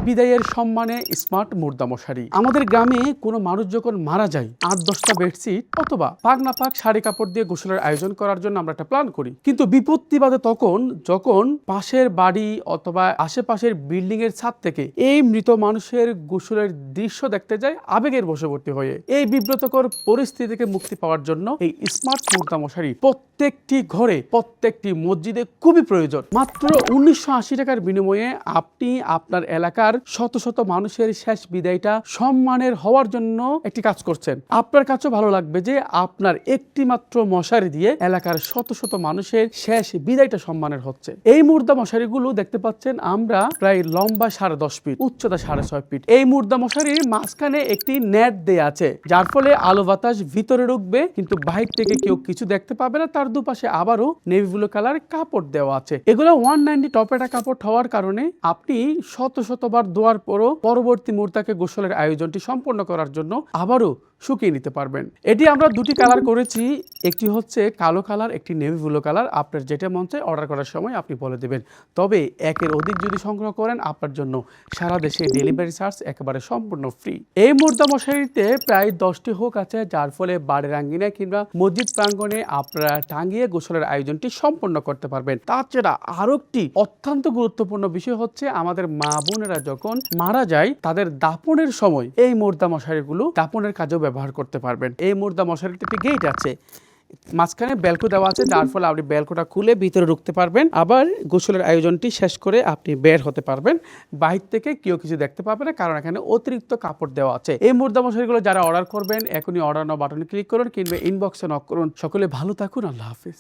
বিদায়ের সম্মানে স্মার্ট মুর্দা মশারি। আমাদের গ্রামে কোনো মানুষ যখন মারা যায় 8-10টা বেডশিট অথবা পাক না পাক শাড়ি কাপড় দিয়ে গোসলের আয়োজন করার জন্য আমরা একটা প্ল্যান করি, কিন্তু বিপত্তি বাদে তখন যখন পাশের বাড়ি অথবা আশেপাশের বিল্ডিং এর ছাদ থেকে এই মৃত মানুষের গোসলের দৃশ্য দেখতে যায় আবেগের বশবর্তী হয়ে। এই বিব্রতকর পরিস্থিতি থেকে মুক্তি পাওয়ার জন্য এই স্মার্ট মুর্দা মশারি প্রত্যেকটি ঘরে প্রত্যেকটি মসজিদে খুবই প্রয়োজন। মাত্র 1980 টাকার বিনিময়ে আপনি আপনার এলাকার শত শত মানুষের শেষ বিদায়টা সম্মানের হওয়ার জন্য একটি কাজ করছেন। আপনার কাছেও ভালো লাগবে যে আপনার একটি মাত্র মশারি দিয়ে এলাকার শত শত মানুষের শেষ বিদায়টা সম্মানের হচ্ছে। এই মুর্দা মশারিগুলো দেখতে পাচ্ছেন আমরা প্রায় লম্বা 10.5 ফিট, উচ্চতা 6.5 ফিট। এই মুর্দা মশারির মাঝখানে একটি নেট দেয়া আছে, যার ফলে আলো বাতাস ভিতরে ঢুকবে কিন্তু বাহির থেকে কেউ কিছু দেখতে পাবে না। তার দুপাশে আবারও নেভি ব্লু কালার কাপড় দেওয়া আছে। এগুলো 190 টপেটা কাপড় হওয়ার কারণে আপনি শত শতবার ধোয়ার পরও পরবর্তী মুহূর্তে গোসলের আয়োজনটি সম্পন্ন করার জন্য আবারও শুকিয়ে নিতে পারবেন। এটি আমরা দুটি কালার করেছি, একটি হচ্ছে কালো কালার, একটি নেভি ব্লু কালার। আপনার যেটা মন চায় অর্ডার করার সময় আপনি বলে দেবেন। তবে একের অধিক যদি সংগ্রহ করেন আপনার জন্য সারা দেশে ডেলিভারি চার্জ একেবারে সম্পূর্ণ ফ্রি। এই মুর্দা মশারিতে প্রায় 10টি হুক আছে, যার ফলে বাড়ির আঙ্গিনায় কিংবা মসজিদ প্রাঙ্গণে আপনারা টাঙ্গিয়ে গোসলের আয়োজনটি সম্পন্ন করতে পারবেন। তাছাড়া আরো একটি অত্যন্ত গুরুত্বপূর্ণ বিষয় হচ্ছে আমাদের মা বোনেরা যখন মারা যায় তাদের দাফনের সময় এই মুর্দা মশারিগুলো দাফনের কাজেও ব্যবহার করতে পারবেন। এই মুর্দা মশারিতে একটি গেট আছে, মাঝখানে বেলকো দেওয়া আছে, যার ফলে আপনি বেলকোটা খুলে ভিতরে ঢুকতে পারবেন। আবার গোসলের আয়োজনটি শেষ করে আপনি বের হতে পারবেন। বাহির থেকে কেউ কিছু দেখতে পাবে না, কারণ এখানে অতিরিক্ত কাপড় দেওয়া আছে। এই মুর্দা মশারিগুলো যারা অর্ডার করবেন এখনই অর্ডার নাও বাটনে ক্লিক করুন কিংবা ইনবক্সে নক করুন। সকলে ভালো থাকুন, আল্লাহ হাফিজ।